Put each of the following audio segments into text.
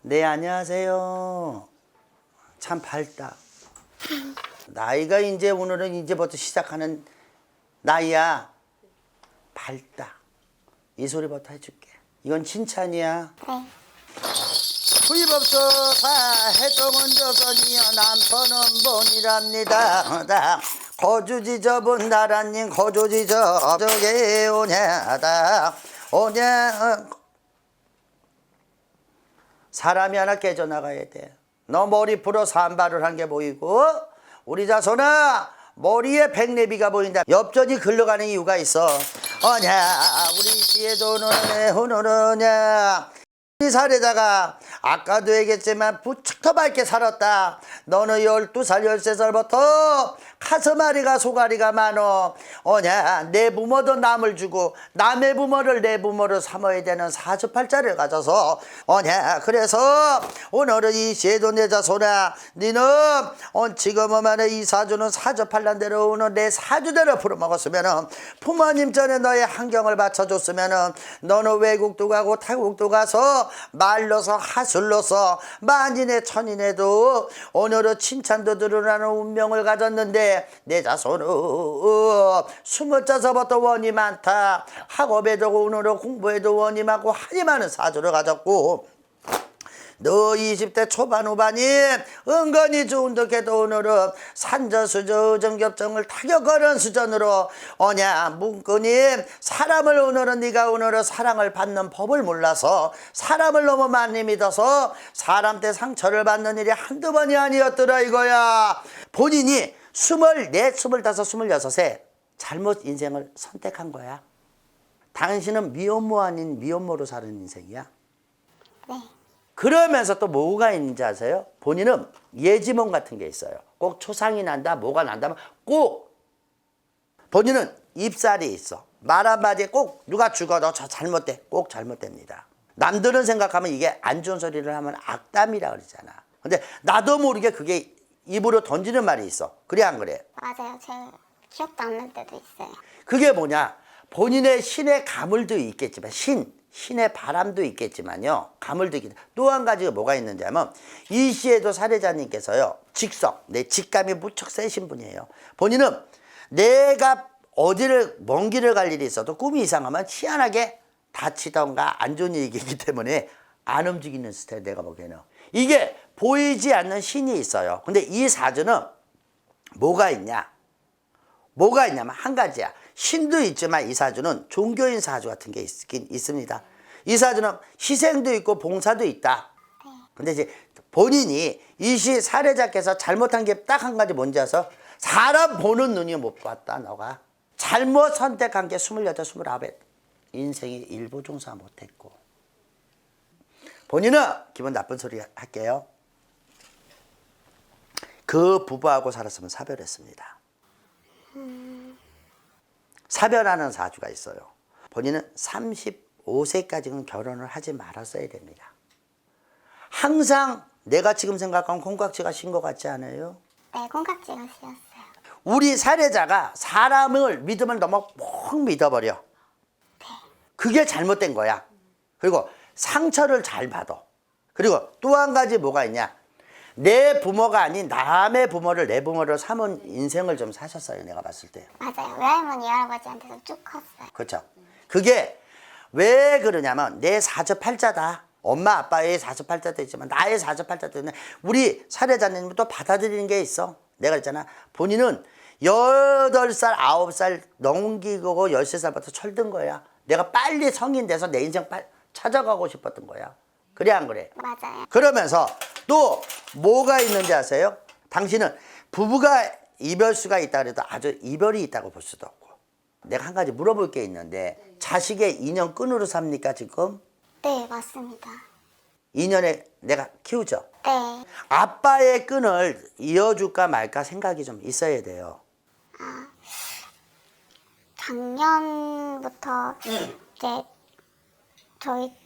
네, 안녕하세요. 참 밝다. 나이가 이제 오늘은 이제부터 시작하는 나이야. 밝다. 이 소리부터 해줄게. 이건 칭찬이야. 네. 구입없어서 해동은 조선이여 남편은 본이랍니다. 거주지저분 나라님 거주지저 저게 오냐다 오냐. 사람이 하나 깨져나가야 돼. 너 머리 풀어 산발을 한 게 보이고 우리 자손아 머리에 백내비가 보인다. 엽전이 흘러가는 이유가 있어. 어냐 우리 시에도 오느냐 이 사례자가 아까도 얘기했지만 부쩍 더 밝게 살았다. 너는 12살 13살부터 가슴앓이가 소가리가 많어. 어냐 내 부모도 남을 주고 남의 부모를 내 부모로 삼아야 되는 사주팔자를 가져서 어냐 그래서 오늘은 이 시에도 내 자손아 니는 지금은 말해 이 사주는 사주팔란대로 오늘 내 사주대로 풀어먹었으면은 부모님 전에 너의 환경을 받쳐줬으면은 너는 외국도 가고 타국도 가서 말로서 하술로서 만인의 천인에도 오늘은 칭찬도 들으라는 운명을 가졌는데 내 자손은 20자서부터 원이 많다. 학업에도 오늘은 공부에도 원이 많고 한이 많은 사주를 가졌고 너 20대 초반 후반이 은근히 좋은 덕해도 오늘은 산저수저 의정겹정을 타격하는 수준으로 오냐 문근이 사람을 오늘은 네가 오늘은 사랑을 받는 법을 몰라서 사람을 너무 많이 믿어서 사람한테 상처를 받는 일이 한두 번이 아니었더라 이거야. 본인이 24, 25, 26에 잘못 인생을 선택한 거야. 당신은 미혼모 아닌 미혼모로 사는 인생이야. 네. 그러면서 또 뭐가 있는지 아세요? 본인은 예지몽 같은 게 있어요. 꼭 초상이 난다, 뭐가 난다면 꼭 본인은 입살이 있어. 말 한마디에 꼭 누가 죽어, 너 저 잘못돼. 꼭 잘못됩니다. 남들은 생각하면 이게 안 좋은 소리를 하면 악담이라 그러잖아. 근데 나도 모르게 그게 입으로 던지는 말이 있어. 그래 안 그래? 맞아요. 제 기억도 안 날 때도 있어요. 그게 뭐냐? 본인의 신의 가물도 있겠지만 신의 바람도 있겠지만요. 가물도 있겠다. 또 한 가지가 뭐가 있는지 하면 이 시에도 사례자님께서요. 직성, 내 직감이 무척 세신 분이에요. 본인은 내가 어디를 먼 길을 갈 일이 있어도 꿈이 이상하면 희한하게 다치던가 안 좋은 일이기 때문에 안 움직이는 스타일 내가 보기에는. 이게 보이지 않는 신이 있어요. 근데 이 사주는 뭐가 있냐? 뭐가 있냐면 한 가지야. 신도 있지만 이 사주는 종교인 사주 같은 게 있긴 있습니다. 이 사주는 희생도 있고 봉사도 있다. 근데 이제 본인이 이 시 사례자께서 잘못한 게 딱 한 가지 뭔지 아서 사람 보는 눈이 못 봤다 너가. 잘못 선택한 게 28, 29 인생이 일부 종사 못했고. 본인은 기분 나쁜 소리 할게요. 그 부부하고 살았으면 사별했습니다. 사별하는 사주가 있어요. 본인은 35세까지는 결혼을 하지 말았어야 됩니다. 항상 내가 지금 생각하면 콩깍지가 신 것 같지 않아요? 네, 콩깍지가 씌었어요. 우리 사례자가 사람을 믿으면 너무 푹 믿어버려. 그게 잘못된 거야. 그리고 상처를 잘 받아. 그리고 또 한 가지 뭐가 있냐. 내 부모가 아닌 남의 부모를 내 부모를 삼은 인생을 좀 사셨어요. 내가 봤을 때. 맞아요. 외할머니, 외할아버지한테서 쭉 컸어요. 그렇죠. 그게 왜 그러냐면 내 사주팔자다. 엄마 아빠의 사주팔자도 있지만 나의 사주팔자도 있는데 우리 사례자님은 또 받아들이는 게 있어. 내가 그랬잖아. 본인은 8살 9살 넘기고 13살부터 철든 거야. 내가 빨리 성인 돼서 내 인생 빨리 찾아가고 싶었던 거야. 그래 안 그래? 맞아요. 그러면서 또 뭐가 있는지 아세요? 당신은 부부가 이별수가 있다 그래도 아주 이별이 있다고 볼 수도 없고. 내가 한 가지 물어볼 게 있는데 자식의 인연 끈으로 삽니까 지금? 네, 맞습니다. 인연에 내가 키우죠? 네. 아빠의 끈을 이어줄까 말까 생각이 좀 있어야 돼요. 작년부터 이제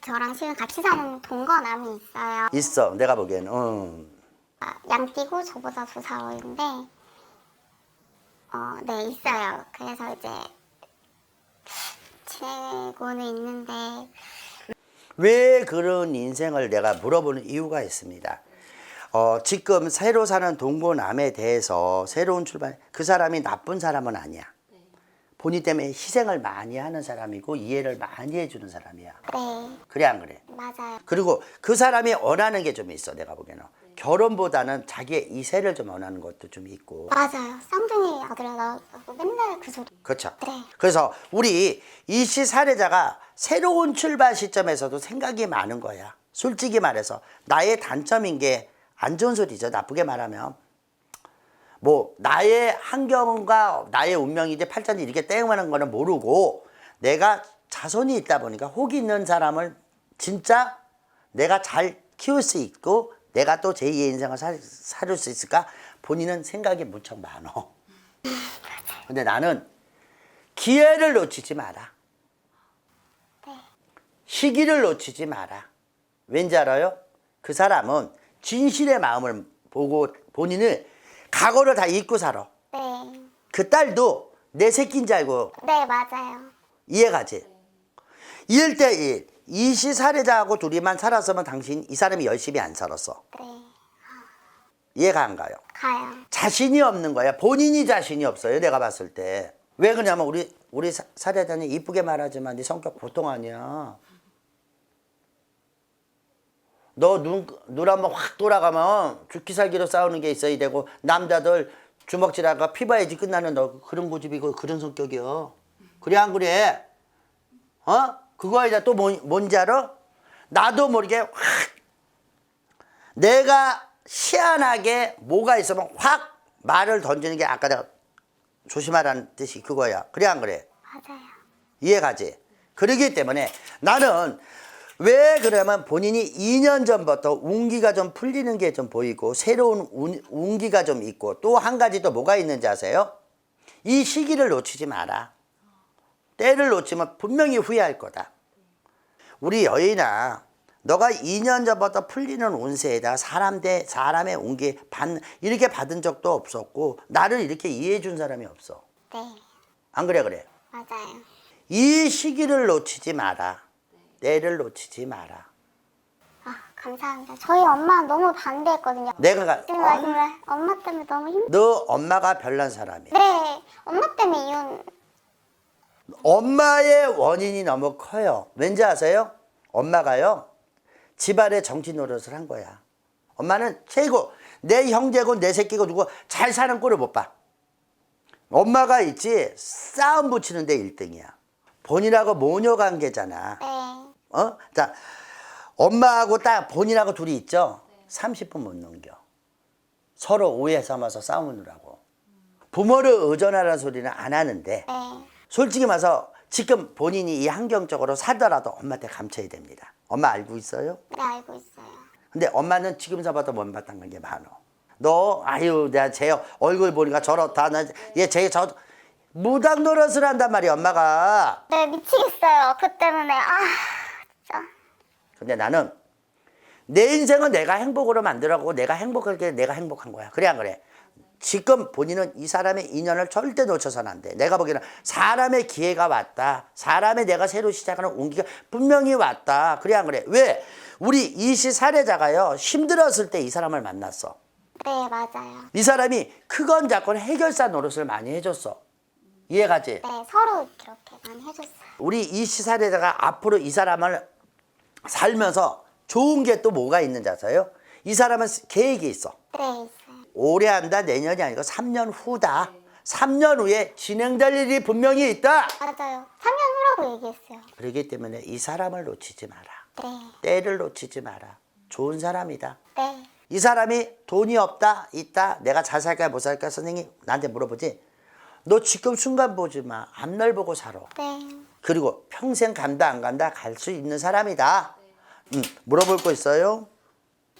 저랑 지금 같이 사는 동거남이 있어요. 있어 내가 보기에는. 양띠고 저보다 2살 어린데 네, 있어요. 그래서 이제 지내고는 있는데 왜 그런 인생을 내가 물어보는 이유가 있습니다. 지금 새로 사는 동거남에 대해서 새로운 출발, 그 사람이 나쁜 사람은 아니야. 본인 때문에 희생을 많이 하는 사람이고 이해를 많이 해주는 사람이야. 네, 그래 안 그래? 맞아요. 그리고 그 사람이 원하는 게 좀 있어. 내가 보기에는 결혼보다는 자기의 이세를 좀 원하는 것도 좀 있고. 맞아요. 쌍둥이 아들 낳았고 맨날 그 소리. 그렇죠. 네. 그래서 우리 이씨 사례자가 새로운 출발 시점에서도 생각이 많은 거야. 솔직히 말해서 나의 단점인 게 안 좋은 소리죠. 나쁘게 말하면 뭐 나의 환경과 나의 운명이지 팔자는 이렇게 땡하는 거는 모르고 내가 자손이 있다 보니까 혹이 있는 사람을 진짜 내가 잘 키울 수 있고 내가 또 제2의 인생을 살을 수 있을까? 본인은 생각이 무척 많어. 근데 나는 기회를 놓치지 마라. 시기를 놓치지 마라. 왠지 알아요? 그 사람은 진실의 마음을 보고 본인을 각오를 다 잊고 살아. 네. 그 딸도 내 새끼인 줄 알고 네, 맞아요. 이해가지? 1대1 이씨 사례자하고 둘이만 살았으면 당신 이 사람이 열심히 안 살았어. 네. 이해가 안 가요? 가요. 자신이 없는 거야. 본인이 자신이 없어요. 내가 봤을 때. 왜 그러냐면 우리 사례자님 이쁘게 말하지만 네 성격 보통 아니야. 너 눈 한번 확 돌아가면 죽기 살기로 싸우는 게 있어야 되고 남자들 주먹질하다가 피봐야지 끝나는 너 그런 고집이고 그런 성격이야. 그래 안 그래? 그거 이제 또 뭔지 알아? 나도 모르게 확 내가 희한하게 뭐가 있으면 확 말을 던지는 게 아까 내가 조심하라는 뜻이 그거야. 그래 안 그래? 맞아요. 이해가지? 그러기 때문에 나는 왜 그러면 본인이 2년 전부터 운기가 좀 풀리는 게 좀 보이고 새로운 운기가 좀 있고 또 한 가지 또 뭐가 있는지 아세요? 이 시기를 놓치지 마라. 때를 놓치면 분명히 후회할 거다. 우리 여인아, 너가 2년 전부터 풀리는 운세에다 사람 대 사람의 운기 이렇게 받은 적도 없었고 나를 이렇게 이해해 준 사람이 없어. 네. 안 그래 그래? 맞아요. 이 시기를 놓치지 마라. 때를 놓치지 마라. 아, 감사합니다. 저희 엄마 너무 반대했거든요. 지금 말씀을 엄마 때문에 너무 너 엄마가 별난 사람이야. 네. 엄마 때문에 이혼. 엄마의 원인이 너무 커요. 왠지 아세요? 엄마가요 집안의 정치 노릇을 한 거야. 엄마는 최고 내 형제고 내 새끼고 누구 잘 사는 꼴을 못 봐. 엄마가 있지 싸움 붙이는데 1등이야. 본인하고 모녀 관계잖아. 네. 자, 엄마하고 딱 본인하고 둘이 있죠? 30분 못 넘겨. 서로 오해 삼아서 싸우느라고. 부모를 의존하라는 소리는 안 하는데 네. 솔직히 말해서 지금 본인이 이 환경적으로 살더라도 엄마한테 감춰야 됩니다. 엄마 알고 있어요? 네, 알고 있어요. 근데 엄마는 지금서부터 못마땅한 게 많어. 너 아유 내가 쟤 얼굴 보니까 저렇다. 얘쟤저 무당 노릇을 한단 말이야 엄마가. 네, 미치겠어요. 그 때문에. 아, 진짜. 근데 나는 내 인생은 내가 행복으로 만들어가고 내가 행복하게 내가 행복한 거야. 그래 안 그래? 지금 본인은 이 사람의 인연을 절대 놓쳐서는 안 돼. 내가 보기에는 사람의 기회가 왔다. 사람의 내가 새로 시작하는 운기가 분명히 왔다. 그래 안 그래? 왜? 우리 이씨 사례자가요. 힘들었을 때 이 사람을 만났어. 네, 맞아요. 이 사람이 크건 작건 해결사 노릇을 많이 해줬어. 이해가지? 네, 서로 그렇게 많이 해줬어요. 우리 이씨 사례자가 앞으로 이 사람을 살면서 좋은 게 또 뭐가 있는지 아세요? 이 사람은 계획이 있어. 네, 있어요. 올해 한다 내년이 아니고 3년 후다. 3년 후에 진행될 일이 분명히 있다. 맞아요. 3년 후라고 얘기했어요. 그렇기 때문에 이 사람을 놓치지 마라. 네. 때를 놓치지 마라. 좋은 사람이다. 네. 이 사람이 돈이 없다 있다 내가 잘 살까 못 살까 선생님 나한테 물어보지. 너 지금 순간 보지 마. 앞날 보고 살아. 네. 그리고 평생 간다 안 간다 갈 수 있는 사람이다. 물어볼 거 있어요?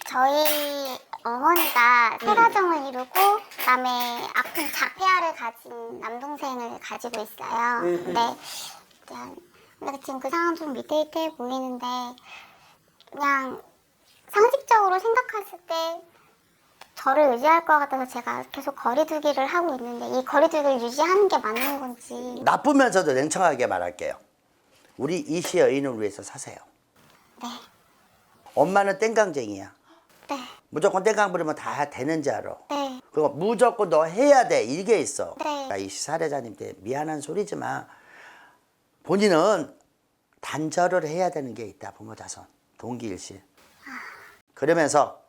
저희 어머니가 세 가정을 이루고 그다음에 아픈 자폐아를 가진 남동생을 가지고 있어요. 근데 지금 그 상황 좀 위태위태해 보이는데 그냥 상식적으로 생각했을 때 저를 의지할 것 같아서 제가 계속 거리두기를 하고 있는데 이 거리두기를 유지하는 게 맞는 건지. 나쁘면서도 냉정하게 말할게요. 우리 이씨 여인을 위해서 사세요. 네. 엄마는 땡깡쟁이야. 네. 무조건 땡깡 부리면 다 되는 줄 알아. 네. 그리고 무조건 너 해야 돼. 이게 있어. 네. 이 사례자님한테 미안한 소리지만 본인은 단절을 해야 되는 게 있다. 부모 자손. 동기일시. 그러면서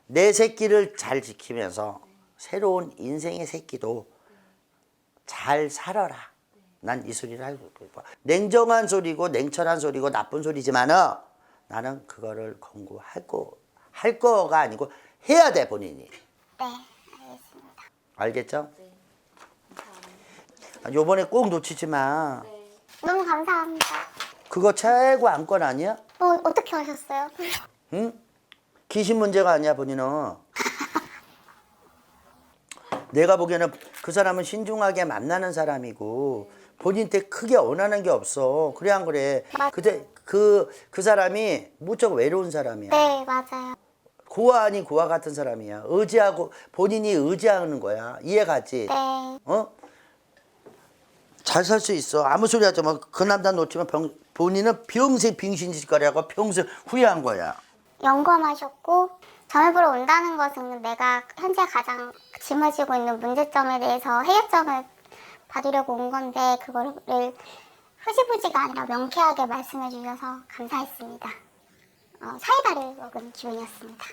내 새끼를 잘 지키면서 새로운 인생의 새끼도 잘 살아라. 난 이 소리를 하고 있고. 냉정한 소리고 냉철한 소리고 나쁜 소리지만은 나는 그거를 할 거가 아니고 해야 돼 본인이. 네. 알겠습니다. 알겠죠? 요번에 꼭 놓치지 마. 너무 감사합니다. 그거 최고 안건 아니야? 어떻게 하셨어요? 응? 귀신 문제가 아니야 본인은. 내가 보기에는 그 사람은 신중하게 만나는 사람이고 본인한테 크게 원하는 게 없어. 그래 안 그래? 그때 그 사람이 무척 외로운 사람이야. 네, 맞아요. 고아 아닌 고아 같은 사람이야. 의지하고 본인이 의지하는 거야. 이해가지? 네. 어? 잘 살 수 있어. 아무 소리 하지 마. 그 남자 놓치면 본인은 평생 빙신짓거리하고 평생 후회한 거야. 영검하셨고 점을 보러 온다는 것은 내가 현재 가장 짊어지고 있는 문제점에 대해서 해결점을 받으려고 온 건데 그거를 흐지부지가 아니라 명쾌하게 말씀해 주셔서 감사했습니다. 사이다를 먹은 기분이었습니다.